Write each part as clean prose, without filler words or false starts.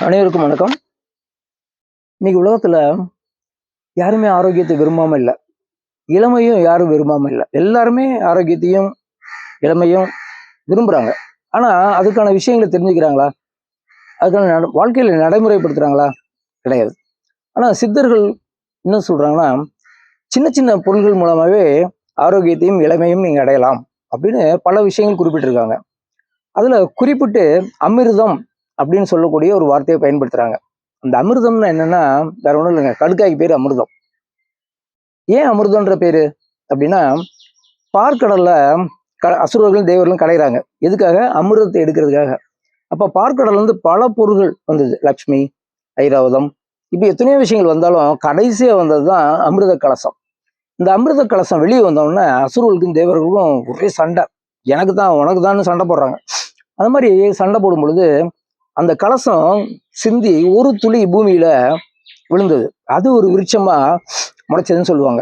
அனைவருக்கும் வணக்கம். இன்னைக்கு உலகத்துல யாருமே ஆரோக்கியத்தை விரும்பாம இல்லை, இளமையும் யாரும் விரும்பாம இல்லை. எல்லாருமே ஆரோக்கியத்தையும் இளமையும் விரும்புறாங்க. ஆனா அதுக்கான விஷயங்களை தெரிஞ்சுக்கிறாங்களா? அதுக்கான வாழ்க்கையில நடைமுறைப்படுத்துறாங்களா? கிடையாது. ஆனா சித்தர்கள் என்ன சொல்றாங்கன்னா, சின்ன சின்ன பொருள்கள் மூலமாவே ஆரோக்கியத்தையும் இளமையும் நீங்க அடையலாம் அப்படின்னு பல விஷயங்கள் குறிப்பிட்டிருக்காங்க. அதுல குறிப்பிட்டு அமிர்தம் அப்படின்னு சொல்லக்கூடிய ஒரு வார்த்தையை பயன்படுத்துறாங்க. அந்த அமிர்தம்னா என்னன்னா வேற ஒண்ணும் இல்லைங்க, கடுக்காய்க்கு பேரு அமிர்தம். ஏன் அமிர்தம்ன்ற பேரு அப்படின்னா, பார்க்கடல்ல அசுரர்களும் தேவர்களும் கடைகிறாங்க. எதுக்காக? அமிர்தத்தை எடுக்கிறதுக்காக. அப்ப பார்க்கடல்ல இருந்து பல பொருள்கள் வந்தது. லக்ஷ்மி, ஐராவதம், இப்ப எத்தனையோ விஷயங்கள் வந்தாலும் கடைசியா வந்ததுதான் அமிர்த கலசம். இந்த அமிர்த கலசம் வெளியே வந்தோடனே அசுரர்களுக்கும் தேவர்களுக்கும் ஒரே சண்டை. எனக்கு தான் உனக்கு தான் சண்டை போடுறாங்க. அந்த மாதிரி சண்டை போடும் பொழுது அந்த கலசம் சிந்தி ஒரு துளி பூமியில விழுந்தது. அது ஒரு விருட்சமா முளைச்சதுன்னு சொல்லுவாங்க.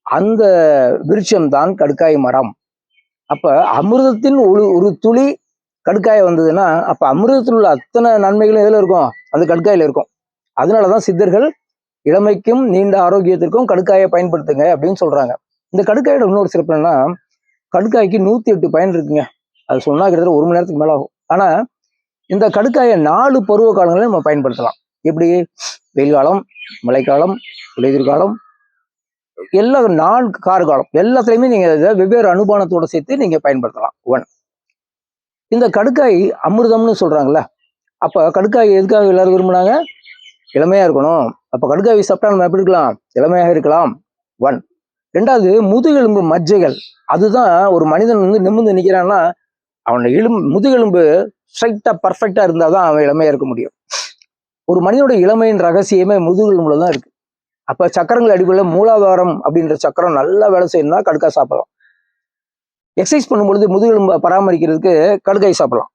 அந்த விருட்சம் தான் கடுக்காய் மரம். அப்ப அமிர்தத்தின் ஒரு துளி கடுக்காய் வந்ததுன்னா, அப்ப அமிர்தத்தில் உள்ள அத்தனை நன்மைகளும் எதுல இருக்கும்? அந்த கடுக்காயில இருக்கும். அதனாலதான் சித்தர்கள் இளமைக்கும் நீண்ட ஆரோக்கியத்திற்கும் கடுக்காயை பயன்படுத்துங்க அப்படின்னு சொல்றாங்க. இந்த கடுக்காயோட இன்னொரு சிறப்பு என்னன்னா, கடுக்காய்க்கு 108 பயன் இருக்குங்க. அது சொன்னா கிட்டத்தட்ட 1 மணி நேரத்துக்கு மேல ஆகும். ஆனா இந்த கடுக்காயை 4 பருவ காலங்களில் நம்ம பயன்படுத்தலாம். எப்படி? வெயில் காலம், மழைக்காலம், குளிர்காலம், எல்லா 4 காலம் எல்லாத்துலயுமே நீங்க வெவ்வேறு அனுபானத்தோட சேர்த்து நீங்க பயன்படுத்தலாம். இந்த கடுக்காய் அமிர்தம்னு சொல்றாங்கல்ல, அப்ப கடுக்காய் எதுக்காக எல்லாரும் விரும்புனாங்க? இளமையா இருக்கணும். அப்ப கடுக்காய் சாப்பிட்டா நம்ம எப்படி இருக்கலாம்? இளமையாக இருக்கலாம். 2வது முதுகெலும்பு மஜ்ஜைகள். அதுதான் ஒரு மனிதன் நிமிர்ந்து நிக்கிறான்னா அவனோட முதுகெலும்பு ஸ்ட்ரைட்டா பர்ஃபெக்டா இருந்தாதான் அவன் இளமையா இருக்க முடியும். ஒரு மனிதனோட இளமையின் ரகசியமே முதுகெலும்புல தான் இருக்கு. அப்ப சக்கரங்கள் அடிப்படையில் மூலாதாரம் அப்படின்ற சக்கரம் நல்லா வேலை செய்யணும்னா கடுக்காய் சாப்பிடலாம். எக்ஸசைஸ் பண்ணும்பொழுது முதுகெலும்பை பராமரிக்கிறதுக்கு கடுக்காய் சாப்பிடலாம்.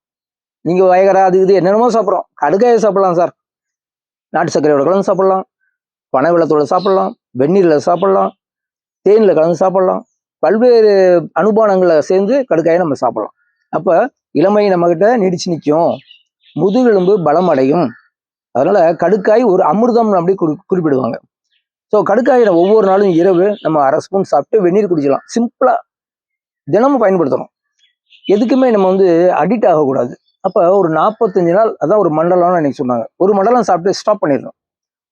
நீங்க வயகரா அது இது என்னென்னமோ சாப்பிட்றோம், கடுக்காயை சாப்பிடலாம் சார். நாட்டு சர்க்கரையோட கலந்து சாப்பிடலாம், பனை வெள்ளத்தோட சாப்பிடலாம், வெந்நீர்ல சாப்பிடலாம், தேனில் கலந்து சாப்பிடலாம். பல்வேறு அனுபானங்களை சேர்ந்து கடுக்காயை நம்ம சாப்பிடலாம். அப்ப இளமை நம்ம கிட்ட நீடிச்சு நிற்கும், முதுகெலும்பு பலம் அடையும். அதனால கடுக்காய் ஒரு அமிர்தம் அப்படி குறிப்பிடுவாங்க. ஸோ கடுக்காயை ஒவ்வொரு நாளும் இரவு நம்ம 1/2 ஸ்பூன் சாப்பிட்டு வெந்நீர் குடிக்கலாம். சிம்பிளா தினமும் பயன்படுத்தணும். எதுக்குமே நம்ம அடிக்ட் ஆகக்கூடாது. அப்ப ஒரு 45 நாள், அதான் ஒரு மண்டலம்னு அன்னைக்கு சொன்னாங்க. ஒரு மண்டலம் சாப்பிட்டு ஸ்டாப் பண்ணிடணும்.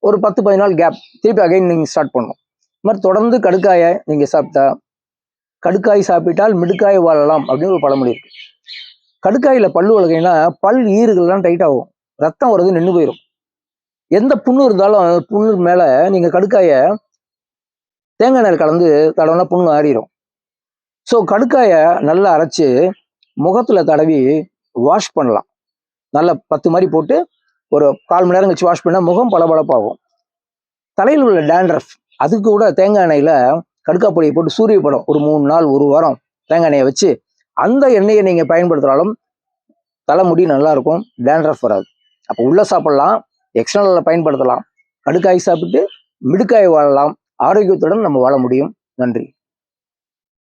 ஒரு 10-15 நாள் கேப், திருப்பி அகைன் நீங்க ஸ்டார்ட் பண்ணணும். இது மாதிரி தொடர்ந்து கடுக்காயை நீங்க சாப்பிட்டா, கடுக்காய் சாப்பிட்டால் மிடுக்காய் வாழலாம் அப்படின்னு ஒரு பழமொழி இருக்கு. கடுக்காயில பல்லு வளர்க்கைன்னா பல் ஈறுகள்லாம் டைட் ஆகும், ரத்தம் வர்றது நின்று போயிடும். எந்த புண்ணு இருந்தாலும் அந்த புண்ணு மேல நீங்க கடுக்காய தேங்காய் எண்ணெய் கலந்து தடவைனா புண்ணு ஆறிடும். ஸோ கடுக்காயை நல்லா அரைச்சு முகத்துல தடவி வாஷ் பண்ணலாம். நல்லா 10 மாதிரி போட்டு ஒரு 1/4 மணி நேரம் கழிச்சு வாஷ் பண்ணா முகம் பளபளப்பாகும். தலையில் உள்ள டேண்ட்ரஃப், அதுக்கு கூட தேங்காய் எண்ணெயில கடுக்காய் பொடியை போட்டு சூரிய படம் ஒரு 3 நாள் 1 வாரம் தேங்காய் எண்ணெயை வச்சு அந்த எண்ணெயை நீங்க பயன்படுத்தினாலும் தலைமுடி நல்லா இருக்கும், டேண்ட்ரஃப் வராது. அப்போ உள்ள சாப்பிடலாம், எக்ஸ்டர்னல்ல பயன்படுத்தலாம். கடுக்காய் சாப்பிட்டு மிடுக்காய் வாழலாம். ஆரோக்கியத்துடன் நம்ம வாழ முடியும். நன்றி.